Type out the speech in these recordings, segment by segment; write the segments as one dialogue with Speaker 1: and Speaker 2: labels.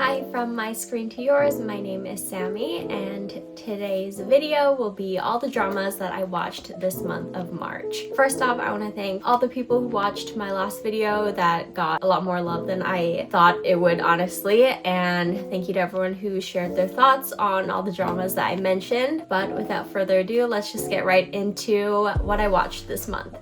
Speaker 1: Hi from my screen to yours, my name is Sammy and today's video will be all the dramas that I watched this month of March. First off, I want to thank all the people who watched my last video that got a lot more love than I thought it would, honestly, and thank you to everyone who shared their thoughts on all the dramas that I mentioned. But without further ado, let's just get right into what I watched this month.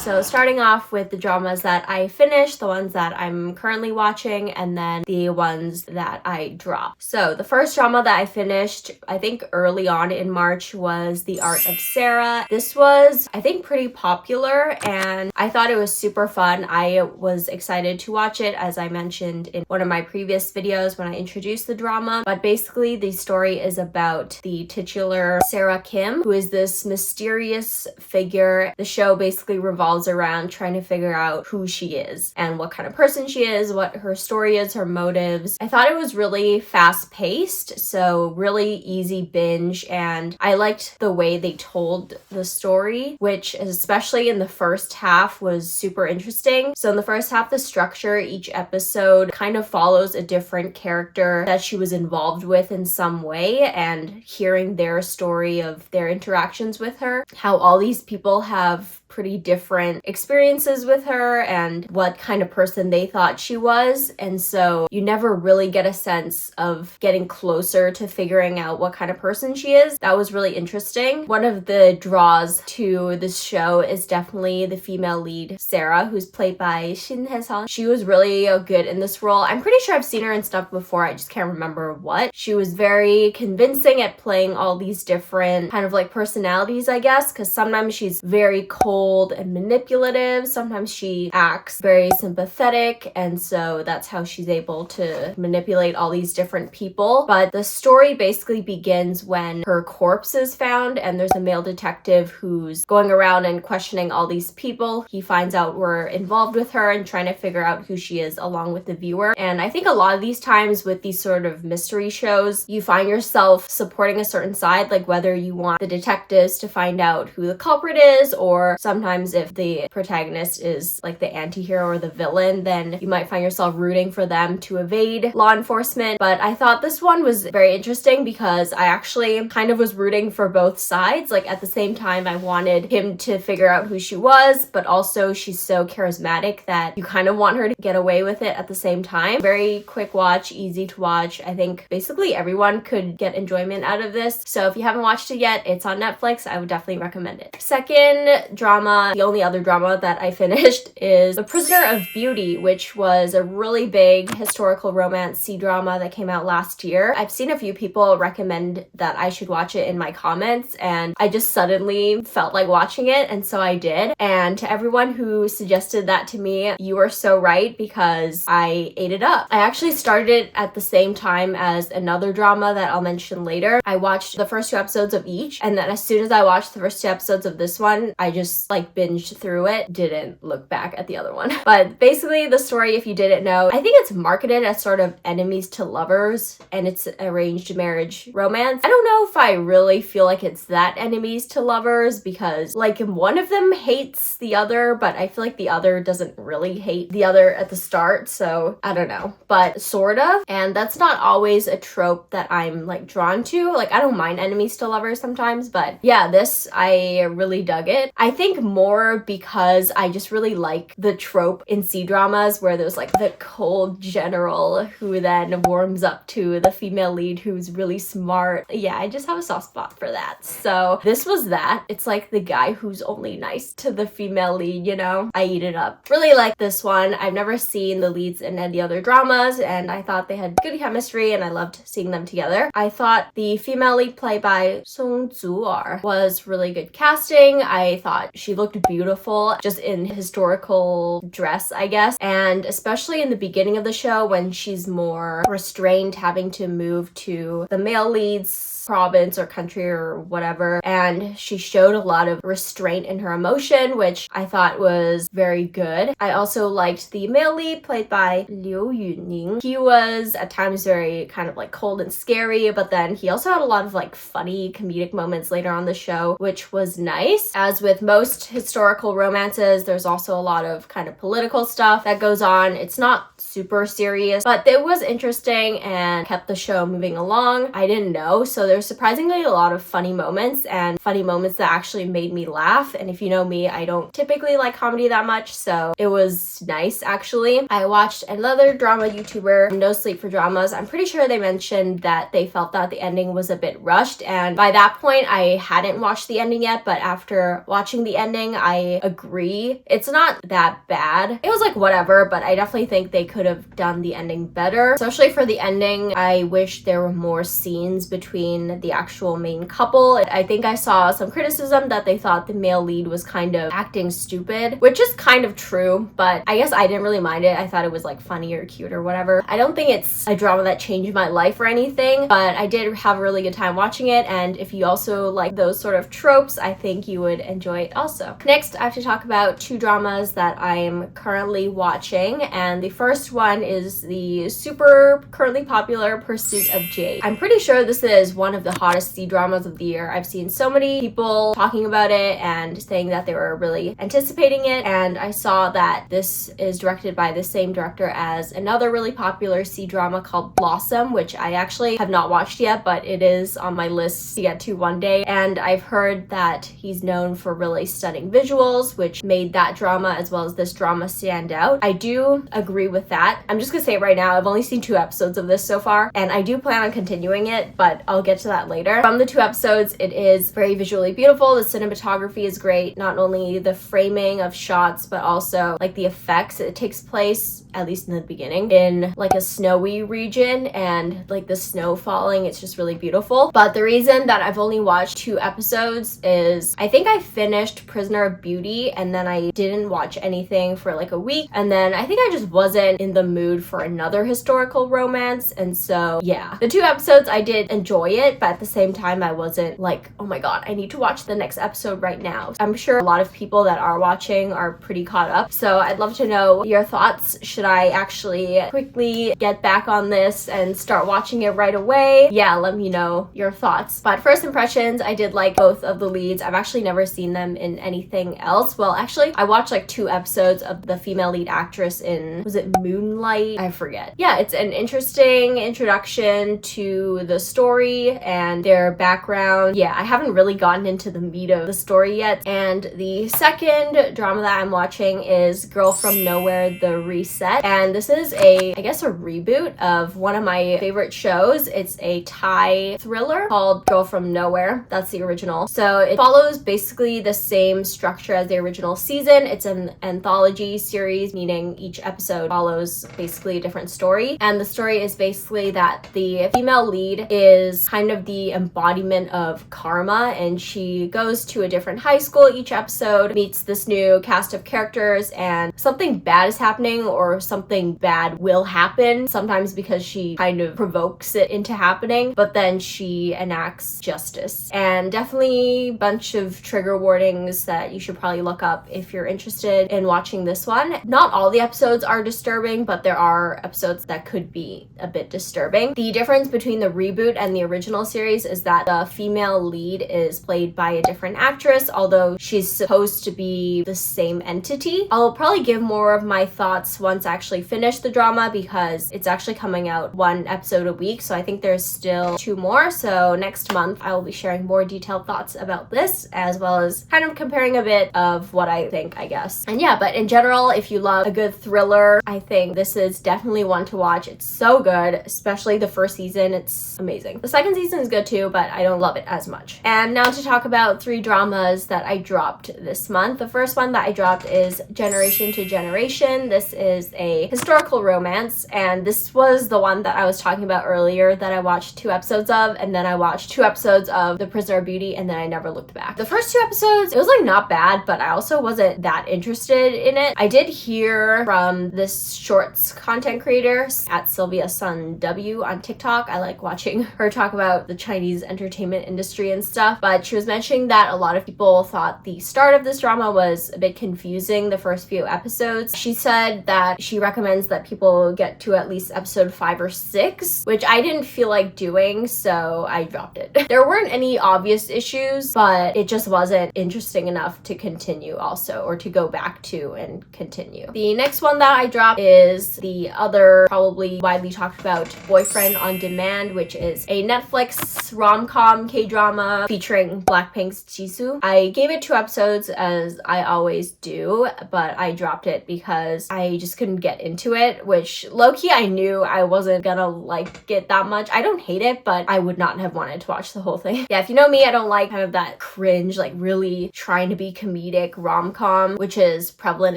Speaker 1: So starting off with the dramas that I finished, the ones that I'm currently watching, and then the ones that I dropped. So the first drama that I finished, I think early on in March, was The Art of Sarah. This was, I think, pretty popular and I thought it was super fun. I was excited to watch it, as I mentioned in one of my previous videos when I introduced the drama. But basically the story is about the titular Sarah Kim, who is this mysterious figure. The show basically revolves around trying to figure out who she is and what kind of person she is, what her story is, her motives. I thought it was really fast-paced, so really easy binge, and I liked the way they told the story, which especially in the first half was super interesting. So in the first half, the structure, each episode kind of follows a different character that she was involved with in some way, and hearing their story of their interactions with her, how all these people have pretty different experiences with her and what kind of person they thought she was. And so you never really get a sense of getting closer to figuring out what kind of person she is. That was really interesting. One of the draws to this show is definitely the female lead, Sarah, who's played by Shin Hye-sun. She was really good in this role. I'm pretty sure I've seen her in stuff before, I just can't remember what. She was very convincing at playing all these different kind of like personalities, I guess, because sometimes she's very cold and manipulative, sometimes she acts very sympathetic, and so that's how she's able to manipulate all these different people. But the story basically begins when her corpse is found, and there's a male detective who's going around and questioning all these people. He finds out we're involved with her and trying to figure out who she is along with the viewer. And I think a lot of these times with these sort of mystery shows, you find yourself supporting a certain side, like whether you want the detectives to find out who the culprit is, or sometimes if the protagonist is like the anti-hero or the villain, then you might find yourself rooting for them to evade law enforcement. But I thought this one was very interesting because I actually kind of was rooting for both sides. Like at the same time, I wanted him to figure out who she was, but also she's so charismatic that you kind of want her to get away with it at the same time. Very quick watch, easy to watch. I think basically everyone could get enjoyment out of this. So if you haven't watched it yet, it's on Netflix. I would definitely recommend it. Second drama, the only other drama that I finished, is The Prisoner of Beauty, which was a really big historical romance C-drama that came out last year. I've seen a few people recommend that I should watch it in my comments, and I just suddenly felt like watching it, and so I did. And to everyone who suggested that to me, you were so right, because I ate it up. I actually started it at the same time as another drama that I'll mention later. I watched the first 2 episodes of each, and then as soon as I watched the first 2 episodes of this one, I just like binged through it, didn't look back at the other one. But basically the story, if you didn't know, I think it's marketed as sort of enemies to lovers, and it's arranged marriage romance. I don't know if I really feel like it's that enemies to lovers, because like one of them hates the other, but I feel like the other doesn't really hate the other at the start, so I don't know, but sort of. And that's not always a trope that I'm like drawn to. Like I don't mind enemies to lovers sometimes, but yeah, this, I really dug it. I think more because I just really like the trope in C-dramas where there's like the cold general who then warms up to the female lead who's really smart. Yeah, I just have a soft spot for that. So this was that. It's like the guy who's only nice to the female lead, you know? I eat it up. Really like this one. I've never seen the leads in any other dramas, and I thought they had good chemistry and I loved seeing them together. I thought the female lead played by Song Zu-ar was really good casting. I thought she looked beautiful just in historical dress, I guess, and especially in the beginning of the show when she's more restrained, having to move to the male lead's province or country or whatever, and she showed a lot of restraint in her emotion, which I thought was very good. I also liked the male lead played by Liu Yuning. He was at times very kind of like cold and scary, but then he also had a lot of like funny comedic moments later on the show, which was nice. As with most most historical romances, there's also a lot of kind of political stuff that goes on. It's not super serious, but it was interesting and kept the show moving along. I didn't know, so there's surprisingly a lot of funny moments and funny moments that actually made me laugh. And if you know me, I don't typically like comedy that much, so it was nice actually. I watched another drama YouTuber, No Sleep for Dramas. I'm pretty sure they mentioned that they felt that the ending was a bit rushed, and by that point I hadn't watched the ending yet, but after watching the ending I agree. It's not that bad. It was like whatever, but I definitely think they could have done the ending better. Especially for the ending, I wish there were more scenes between the actual main couple. I think I saw some criticism that they thought the male lead was kind of acting stupid, which is kind of true, but I guess I didn't really mind it. I thought it was like funny or cute or whatever. I don't think it's a drama that changed my life or anything, but I did have a really good time watching it, and if you also like those sort of tropes, I think you would enjoy it also. Next, I have to talk about two dramas that I'm currently watching, and the first one is the super currently popular Pursuit of Jade. I'm pretty sure this is one of the hottest C-dramas of the year. I've seen so many people talking about it and saying that they were really anticipating it, and I saw that this is directed by the same director as another really popular C-drama called Blossom, which I actually have not watched yet, but it is on my list to get to one day. And I've heard that he's known for really stunning visuals, which made that drama as well as this drama stand out. I do agree with that. I'm just gonna say it right now, I've only seen 2 episodes of this so far, and I do plan on continuing it, but I'll get to that later. From the 2 episodes, it is very visually beautiful. The cinematography is great. Not only the framing of shots, but also like the effects. It takes place, at least in the beginning, in like a snowy region, and like the snow falling, it's just really beautiful. But the reason that I've only watched 2 episodes is I think I finished Prisoner of Beauty and then I didn't watch anything for like a week, and then I think I just wasn't in the mood for another historical romance, and so yeah. The 2 episodes I did enjoy it, but at the same time I wasn't like, oh my god, I need to watch the next episode right now. I'm sure a lot of people that are watching are pretty caught up, so I'd love to know your thoughts. Should I actually quickly get back on this and start watching it right away? Yeah, let me know your thoughts. But first impressions, I did like both of the leads. I've actually never seen them in anything else. Well, actually, I watched like 2 episodes of the female lead actress in, was it Moonlight? I forget. Yeah, it's an interesting introduction to the story and their background. Yeah, I haven't really gotten into the meat of the story yet. And the second drama that I'm watching is Girl From Nowhere, The Reset. And this is I guess a reboot of one of my favorite shows. It's a Thai thriller called Girl From Nowhere. That's the original. So it follows basically the same structure as the original season. It's an anthology series, meaning each episode follows basically a different story. And the story is basically that the female lead is kind of the embodiment of karma, and she goes to a different high school each episode, meets this new cast of characters, and something bad is happening, or something bad will happen, sometimes because she kind of provokes it into happening, but then she enacts justice. And definitely a bunch of trigger warnings that you should probably look up if you're interested in watching this one. Not all the episodes are disturbing, but there are episodes that could be a bit disturbing. The difference between the reboot and the original series is that the female lead is played by a different actress, although she's supposed to be the same entity. I'll probably give more of my thoughts once I actually finish the drama, because it's actually coming out 1 episode a week, so I think there's still 2 more. So next month I will be sharing more detailed thoughts about this, as well as kind of comparing a bit of what I think, I guess. And yeah, but in general, if you love a good thriller, I think this is definitely one to watch. It's so good, especially the first season. It's amazing. The second season is good too, but I don't love it as much. And now to talk about 3 dramas that I dropped this month. The first one that I dropped is Generation to Generation. This is a historical romance, and this was the one that I was talking about earlier that I watched 2 episodes of, and then I watched 2 episodes of The Prisoner of Beauty, and then I never looked back. The first 2 episodes, it was like not bad, but I also wasn't that interested in it. I did hear from this shorts content creator at Sylvia Sun W on TikTok. I like watching her talk about the Chinese entertainment industry and stuff, but she was mentioning that a lot of people thought the start of this drama was a bit confusing, the first few episodes. She said that she recommends that people get to at least episode 5 or 6, which I didn't feel like doing, so I dropped it. There weren't any obvious issues, but it just wasn't interesting interesting enough to continue also, or to go back to and continue. The next one that I dropped is the other probably widely talked about Boyfriend on Demand, which is a Netflix rom-com K-drama featuring Blackpink's Jisoo. I gave it 2 episodes as I always do, but I dropped it because I just couldn't get into it, which low-key I knew I wasn't gonna like it that much. I don't hate it, but I would not have wanted to watch the whole thing. Yeah, if you know me, I don't like kind of that cringe, like really trying to be comedic rom-com, which is prevalent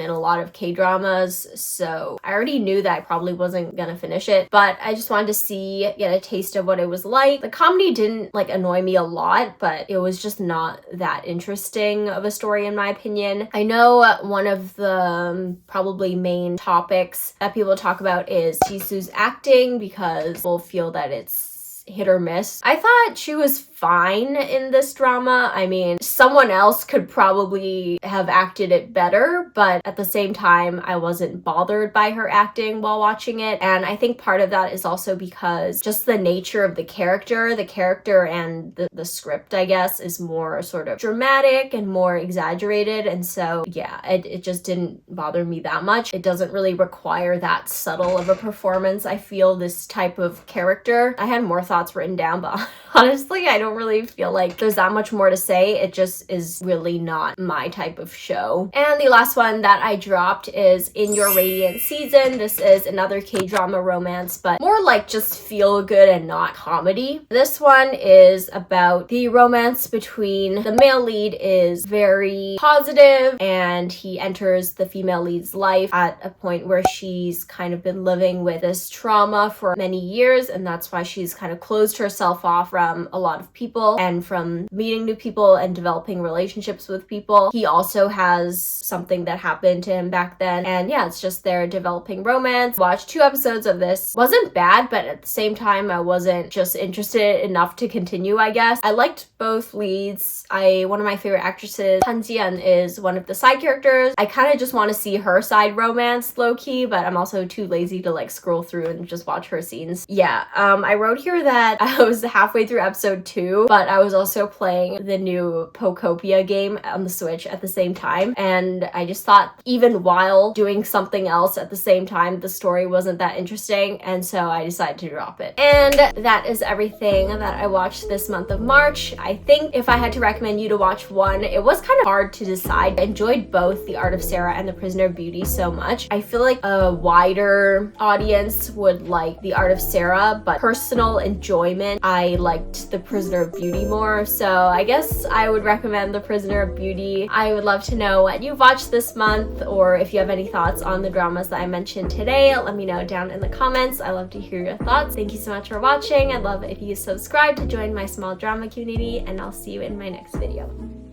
Speaker 1: in a lot of K-dramas. So I already knew that I probably wasn't gonna finish it, but I just wanted to get a taste of what it was like. The comedy didn't like annoy me a lot, but it was just not that interesting of a story in my opinion. I know one of the probably main topics that people talk about is Jisoo's acting, because people feel that it's hit or miss. I thought she was fine in this drama. I mean, someone else could probably have acted it better, but at the same time, I wasn't bothered by her acting while watching it. And I think part of that is also because just the nature of the character and the script, I guess, is more sort of dramatic and more exaggerated. And so, yeah, it just didn't bother me that much. It doesn't really require that subtle of a performance. I feel this type of character. I had more thoughts written down, but honestly, I don't really feel like there's that much more to say. It just is really not my type of show. And the last one that I dropped is In Your Radiant Season. This is another K-drama romance, but more like just feel good and not comedy. This one is about the romance between the male lead is very positive and he enters the female lead's life at a point where she's kind of been living with this trauma for many years, and that's why she's kind of closed herself off from a lot of people and from meeting new people and developing relationships with people. He also has something that happened to him back then, and yeah, it's just their developing romance. Watched 2 episodes of this. Wasn't bad, but at the same time I wasn't just interested enough to continue, I guess. I liked both leads. One of my favorite actresses, Han Ji-yeon, is one of the side characters. I kind of just want to see her side romance low-key, but I'm also too lazy to like scroll through and just watch her scenes. Yeah, I wrote here that I was halfway through episode 2, but I was also playing the new Pokopia game on the Switch at the same time, and I just thought even while doing something else at the same time, the story wasn't that interesting, and so I decided to drop it. And that is everything that I watched this month of March. I think if I had to recommend you to watch one, it was kind of hard to decide. I enjoyed both The Art of Sarah and The Prisoner of Beauty so much. I feel like a wider audience would like The Art of Sarah, but personal enjoyment, I liked The Prisoner of Beauty more, so I guess I would recommend The Prisoner of Beauty. I would love to know what you've watched this month, or if you have any thoughts on the dramas that I mentioned today, let me know down in the comments. I love to hear your thoughts. Thank you so much for watching. I'd love it if you subscribe to join my small drama community, and I'll see you in my next video.